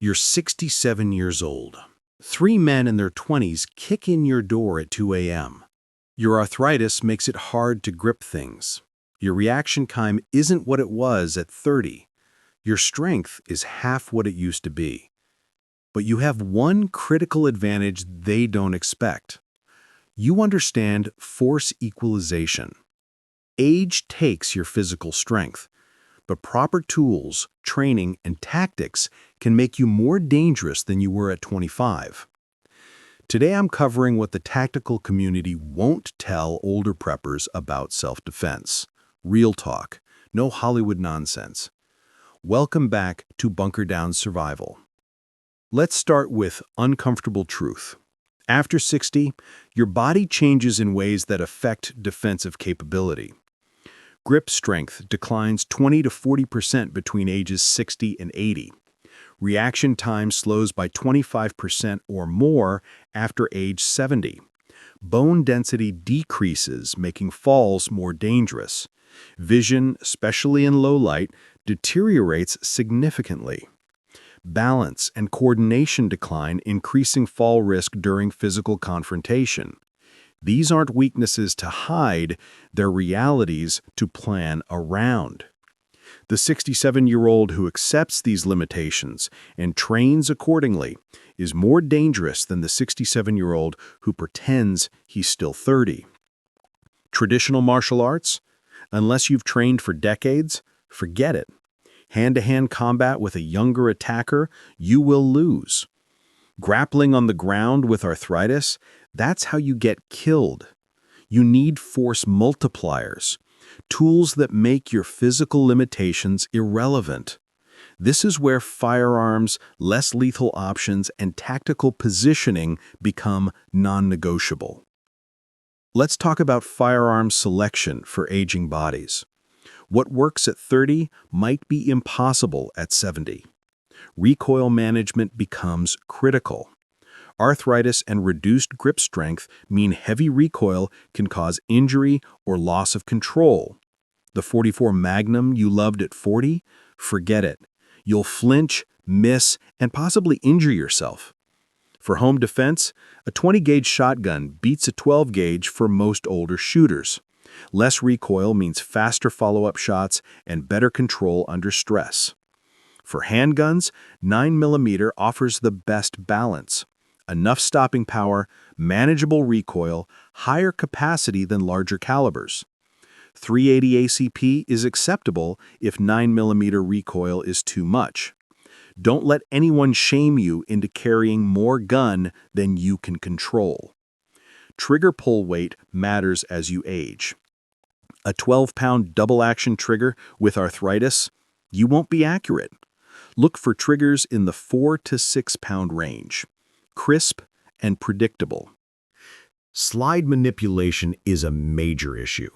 You're 67 years old. Three men in their 20s kick in your door at 2 a.m. Your arthritis makes it hard to grip things. Your reaction time isn't what it was at 30. Your strength is half what it used to be. But you have one critical advantage they don't expect. You understand force equalization. Age takes your physical strength, but proper tools, training, and tactics can make you more dangerous than you were at 25. Today I'm covering what the tactical community won't tell older preppers about self-defense. Real talk, no Hollywood nonsense. Welcome back to Bunker Down Survival. Let's start with uncomfortable truth. After 60, your body changes in ways that affect defensive capability. Grip strength declines 20 to 40% between ages 60 and 80. Reaction time slows by 25% or more after age 70. Bone density decreases, making falls more dangerous. Vision, especially in low light, deteriorates significantly. Balance and coordination decline, increasing fall risk during physical confrontation. These aren't weaknesses to hide, they're realities to plan around. The 67-year-old who accepts these limitations and trains accordingly is more dangerous than the 67-year-old who pretends he's still 30. Traditional martial arts? Unless you've trained for decades, forget it. Hand-to-hand combat with a younger attacker, you will lose. Grappling on the ground with arthritis, that's how you get killed. You need force multipliers, tools that make your physical limitations irrelevant. This is where firearms, less lethal options, and tactical positioning become non-negotiable. Let's talk about firearms selection for aging bodies. What works at 30 might be impossible at 70. Recoil management becomes critical. Arthritis and reduced grip strength mean heavy recoil can cause injury or loss of control. The .44 Magnum you loved at 40? Forget it. You'll flinch, miss, and possibly injure yourself. For home defense, a 20-gauge shotgun beats a 12-gauge for most older shooters. Less recoil means faster follow-up shots and better control under stress. For handguns, 9mm offers the best balance. Enough stopping power, manageable recoil, higher capacity than larger calibers. .380 ACP is acceptable if 9mm recoil is too much. Don't let anyone shame you into carrying more gun than you can control. Trigger pull weight matters as you age. A 12-pound double-action trigger with arthritis, you won't be accurate. Look for triggers in the 4 to 6-pound range. Crisp and predictable. Slide manipulation is a major issue.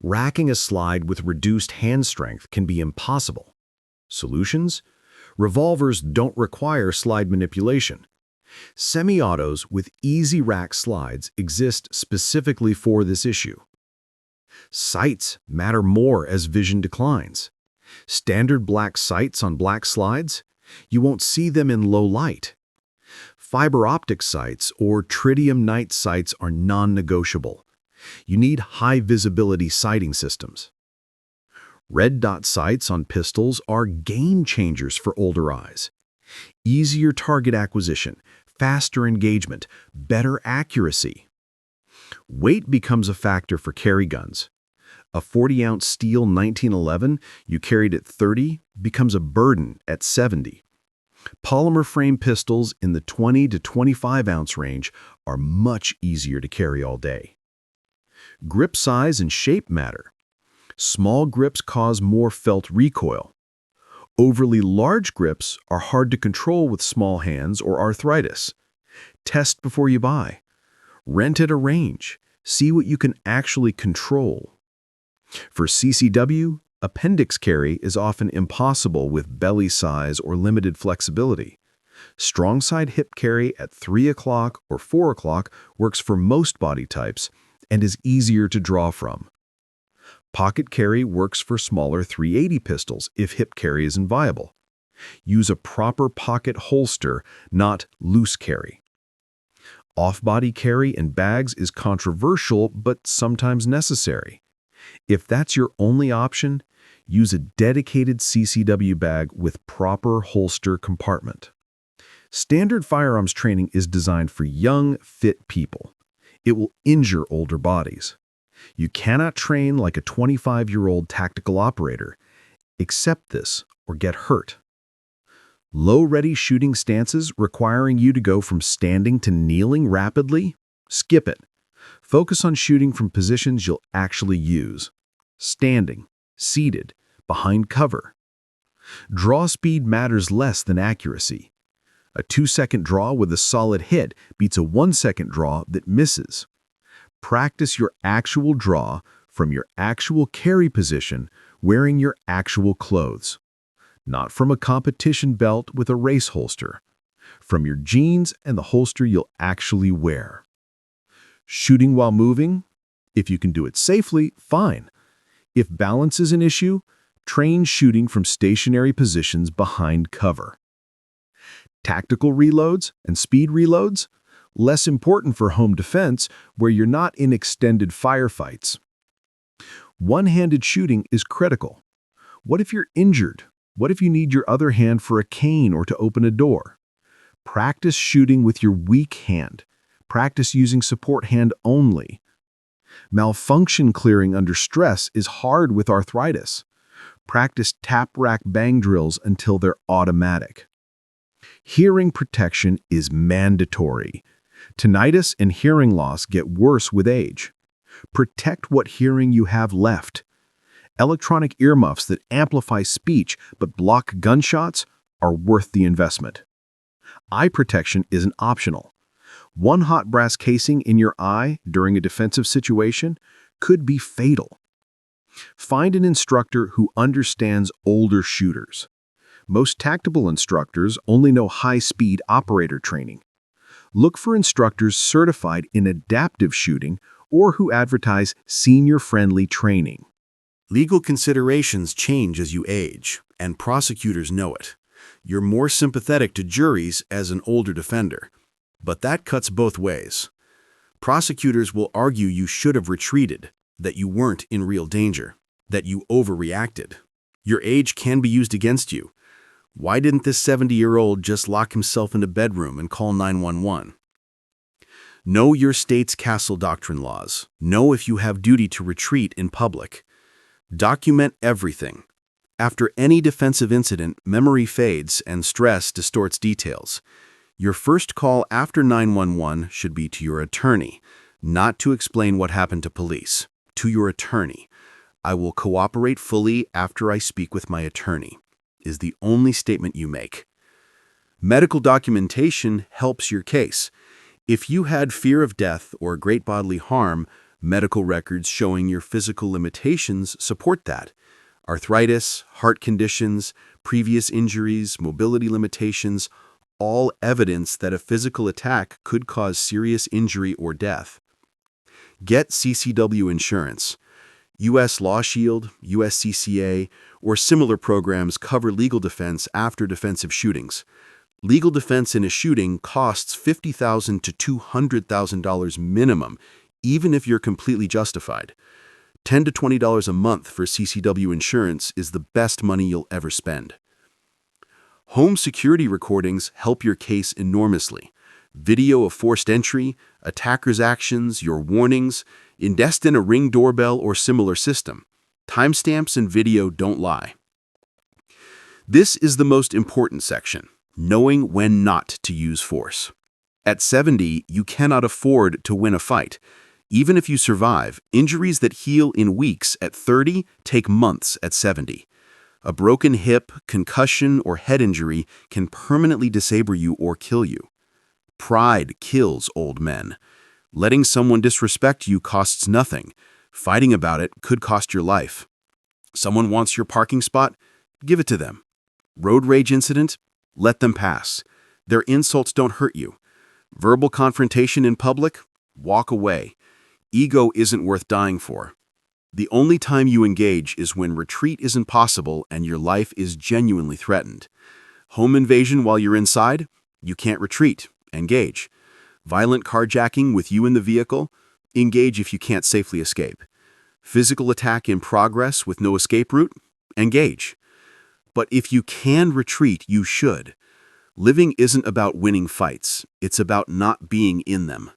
Racking a slide with reduced hand strength can be impossible. Solutions? Revolvers don't require slide manipulation. Semi-autos with easy rack slides exist specifically for this issue. Sights matter more as vision declines. Standard black sights on black slides? You won't see them in low light. Fiber optic sights or tritium night sights are non-negotiable. You need high visibility sighting systems. Red dot sights on pistols are game changers for older eyes. Easier target acquisition, faster engagement, better accuracy. Weight becomes a factor for carry guns. A 40-ounce steel 1911 you carried at 30 becomes a burden at 70. Polymer frame pistols in the 20 to 25-ounce range are much easier to carry all day. Grip size and shape matter. Small grips cause more felt recoil. Overly large grips are hard to control with small hands or arthritis. Test before you buy. Rent at a range. See what you can actually control. For CCW, appendix carry is often impossible with belly size or limited flexibility. Strong side hip carry at 3 o'clock or 4 o'clock works for most body types and is easier to draw from. Pocket carry works for smaller .380 pistols if hip carry isn't viable. Use a proper pocket holster, not loose carry. Off-body carry in bags is controversial but sometimes necessary. If that's your only option, use a dedicated CCW bag with proper holster compartment. Standard firearms training is designed for young, fit people. It will injure older bodies. You cannot train like a 25-year-old tactical operator. Accept this or get hurt. Low-ready shooting stances requiring you to go from standing to kneeling rapidly? Skip it. Focus on shooting from positions you'll actually use. Standing, seated, behind cover. Draw speed matters less than accuracy. A 2-second draw with a solid hit beats a 1-second draw that misses. Practice your actual draw from your actual carry position wearing your actual clothes. Not from a competition belt with a race holster. From your jeans and the holster you'll actually wear. Shooting while moving? If you can do it safely, fine. If balance is an issue, train shooting from stationary positions behind cover. Tactical reloads and speed reloads? Less important for home defense where you're not in extended firefights. One-handed shooting is critical. What if you're injured? What if you need your other hand for a cane or to open a door? Practice shooting with your weak hand. Practice using support hand only. Malfunction clearing under stress is hard with arthritis. Practice tap-rack bang drills until they're automatic. Hearing protection is mandatory. Tinnitus and hearing loss get worse with age. Protect what hearing you have left. Electronic earmuffs that amplify speech but block gunshots are worth the investment. Eye protection isn't optional. One hot brass casing in your eye during a defensive situation could be fatal. Find an instructor who understands older shooters. Most tactical instructors only know high-speed operator training. Look for instructors certified in adaptive shooting or who advertise senior-friendly training. Legal considerations change as you age, and prosecutors know it. You're more sympathetic to juries as an older defender, but that cuts both ways. Prosecutors will argue you should have retreated, that you weren't in real danger, that you overreacted. Your age can be used against you. Why didn't this 70-year-old just lock himself in a bedroom and call 911? Know your state's castle doctrine laws. Know if you have duty to retreat in public. Document everything. After any defensive incident, memory fades and stress distorts details. Your first call after 911 should be to your attorney, not to explain what happened to police. To your attorney. I will cooperate fully after I speak with my attorney, is the only statement you make. Medical documentation helps your case. If you had fear of death or great bodily harm, medical records showing your physical limitations support that. Arthritis, heart conditions, previous injuries, mobility limitations, all evidence that a physical attack could cause serious injury or death. Get CCW insurance. U.S. Law Shield, USCCA, or similar programs cover legal defense after defensive shootings. Legal defense in a shooting costs $50,000 to $200,000 minimum, even if you're completely justified. $10 to $20 a month for CCW insurance is the best money you'll ever spend. Home security recordings help your case enormously. Video of forced entry, attacker's actions, your warnings, invest in a Ring doorbell or similar system. Timestamps and video don't lie. This is the most important section, knowing when not to use force. At 70, you cannot afford to win a fight. Even if you survive, injuries that heal in weeks at 30 take months at 70. A broken hip, concussion, or head injury can permanently disable you or kill you. Pride kills old men. Letting someone disrespect you costs nothing. Fighting about it could cost your life. Someone wants your parking spot? Give it to them. Road rage incident? Let them pass. Their insults don't hurt you. Verbal confrontation in public? Walk away. Ego isn't worth dying for. The only time you engage is when retreat isn't possible and your life is genuinely threatened. Home invasion while you're inside? You can't retreat. Engage. Violent carjacking with you in the vehicle? Engage if you can't safely escape. Physical attack in progress with no escape route? Engage. But if you can retreat, you should. Living isn't about winning fights. It's about not being in them.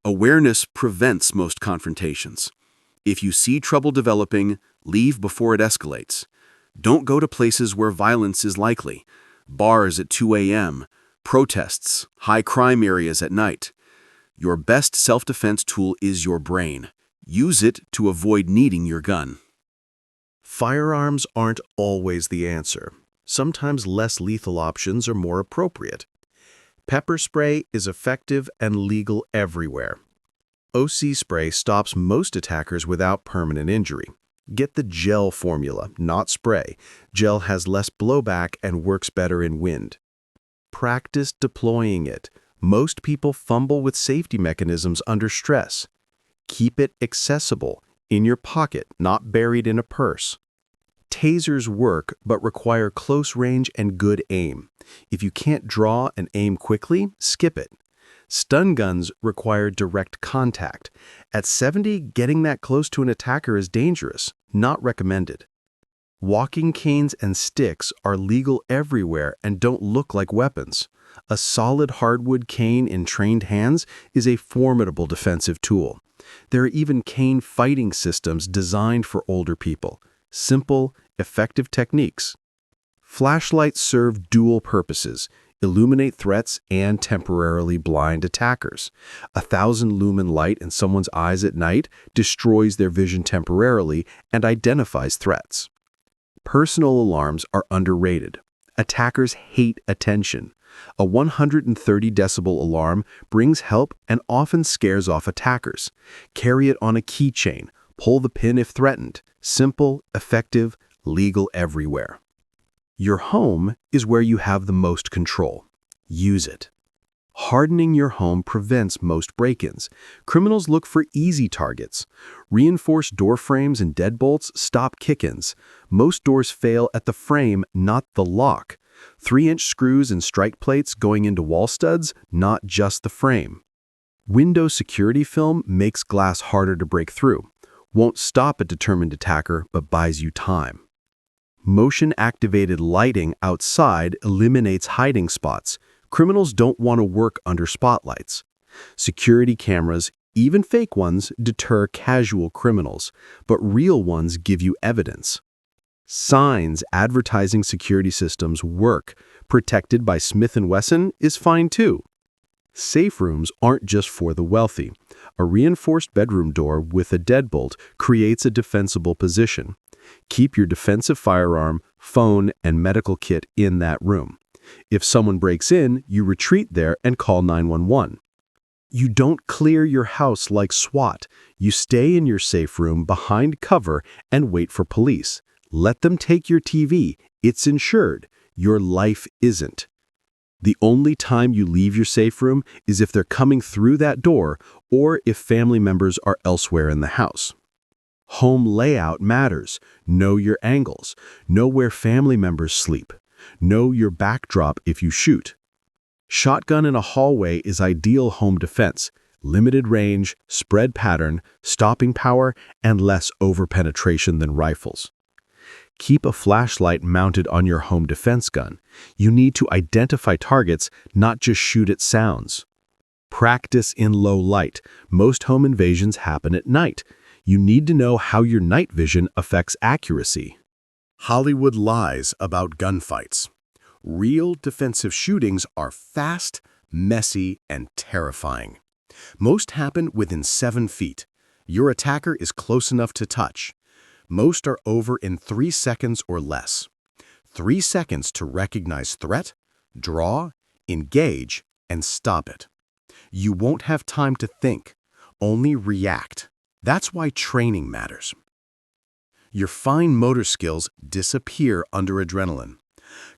Awareness prevents most confrontations. If you see trouble developing, leave before it escalates. Don't go to places where violence is likely. Bars at 2 a.m., protests, high crime areas at night. Your best self-defense tool is your brain. Use it to avoid needing your gun. Firearms aren't always the answer. Sometimes less lethal options are more appropriate. Pepper spray is effective and legal everywhere. OC spray stops most attackers without permanent injury. Get the gel formula, not spray. Gel has less blowback and works better in wind. Practice deploying it. Most people fumble with safety mechanisms under stress. Keep it accessible, in your pocket, not buried in a purse. Tasers work but require close range and good aim. If you can't draw and aim quickly, skip it. Stun guns require direct contact. At 70, getting that close to an attacker is dangerous, not recommended. Walking canes and sticks are legal everywhere and don't look like weapons. A solid hardwood cane in trained hands is a formidable defensive tool. There are even cane fighting systems designed for older people. Simple, effective techniques. Flashlights serve dual purposes: illuminate threats and temporarily blind attackers. 1,000 lumen light in someone's eyes at night destroys their vision temporarily and identifies threats. Personal alarms are underrated. Attackers hate attention. A 130 decibel alarm brings help and often scares off attackers. Carry it on a keychain. Pull the pin if threatened. Simple, effective, legal everywhere. Your home is where you have the most control. Use it. Hardening your home prevents most break-ins. Criminals look for easy targets. Reinforced door frames and deadbolts stop kick-ins. Most doors fail at the frame, not the lock. 3-inch screws and strike plates going into wall studs, not just the frame. Window security film makes glass harder to break through. Won't stop a determined attacker, but buys you time. Motion-activated lighting outside eliminates hiding spots. Criminals don't want to work under spotlights. Security cameras, even fake ones, deter casual criminals, but real ones give you evidence. Signs advertising security systems work, protected by Smith & Wesson, is fine too. Safe rooms aren't just for the wealthy. A reinforced bedroom door with a deadbolt creates a defensible position. Keep your defensive firearm, phone, and medical kit in that room. If someone breaks in, you retreat there and call 911. You don't clear your house like SWAT. You stay in your safe room behind cover and wait for police. Let them take your TV. It's insured. Your life isn't. The only time you leave your safe room is if they're coming through that door or if family members are elsewhere in the house. Home layout matters. Know your angles. Know where family members sleep. Know your backdrop if you shoot. Shotgun in a hallway is ideal home defense. Limited range, spread pattern, stopping power, and less overpenetration than rifles. Keep a flashlight mounted on your home defense gun. You need to identify targets, not just shoot at sounds. Practice in low light. Most home invasions happen at night. You need to know how your night vision affects accuracy. Hollywood lies about gunfights. Real defensive shootings are fast, messy, and terrifying. Most happen within 7 feet. Your attacker is close enough to touch. Most are over in 3 seconds or less. 3 seconds to recognize threat, draw, engage, and stop it. You won't have time to think, only react. That's why training matters. Your fine motor skills disappear under adrenaline.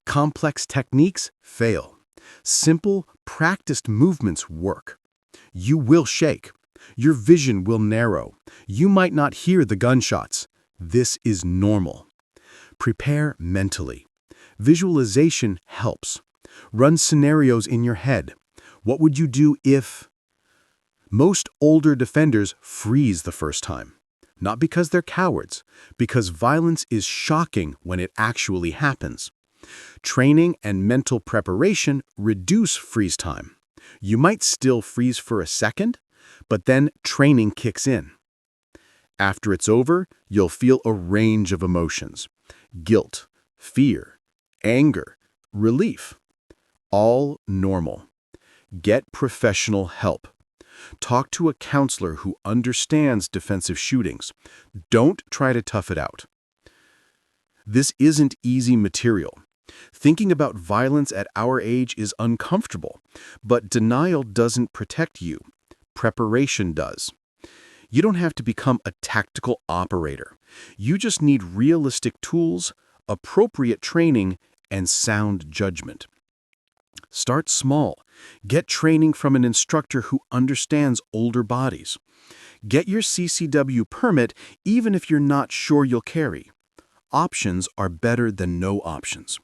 Complex techniques fail. Simple, practiced movements work. You will shake. Your vision will narrow. You might not hear the gunshots. This is normal. Prepare mentally. Visualization helps. Run scenarios in your head. What would you do if... Most older defenders freeze the first time. Not because they're cowards, because violence is shocking when it actually happens. Training and mental preparation reduce freeze time. You might still freeze for a second, but then training kicks in. After it's over, you'll feel a range of emotions: guilt, fear, anger, relief. All normal. Get professional help. Talk to a counselor who understands defensive shootings. Don't try to tough it out. This isn't easy material. Thinking about violence at our age is uncomfortable, but denial doesn't protect you. Preparation does. You don't have to become a tactical operator. You just need realistic tools, appropriate training, and sound judgment. Start small. Get training from an instructor who understands older bodies. Get your CCW permit even if you're not sure you'll carry. Options are better than no options.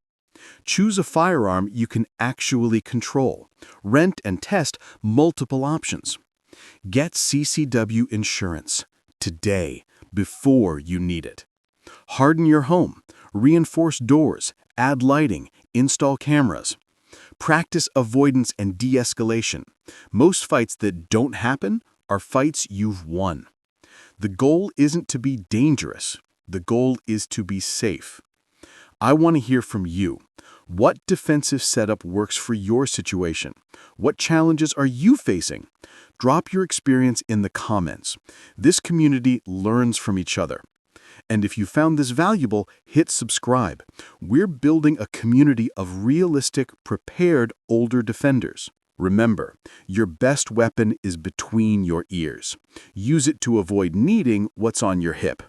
Choose a firearm you can actually control. Rent and test multiple options. Get CCW insurance today, before you need it. Harden your home. Reinforce doors. Add lighting. Install cameras. Practice avoidance and de-escalation. Most fights that don't happen are fights you've won. The goal isn't to be dangerous. The goal is to be safe. I want to hear from you. What defensive setup works for your situation? What challenges are you facing? Drop your experience in the comments. This community learns from each other. And if you found this valuable, hit subscribe. We're building a community of realistic, prepared older defenders. Remember, your best weapon is between your ears. Use it to avoid needing what's on your hip.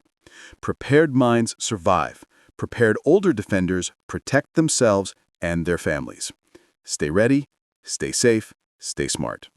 Prepared minds survive. Prepared older defenders protect themselves and their families. Stay ready, stay safe, stay smart.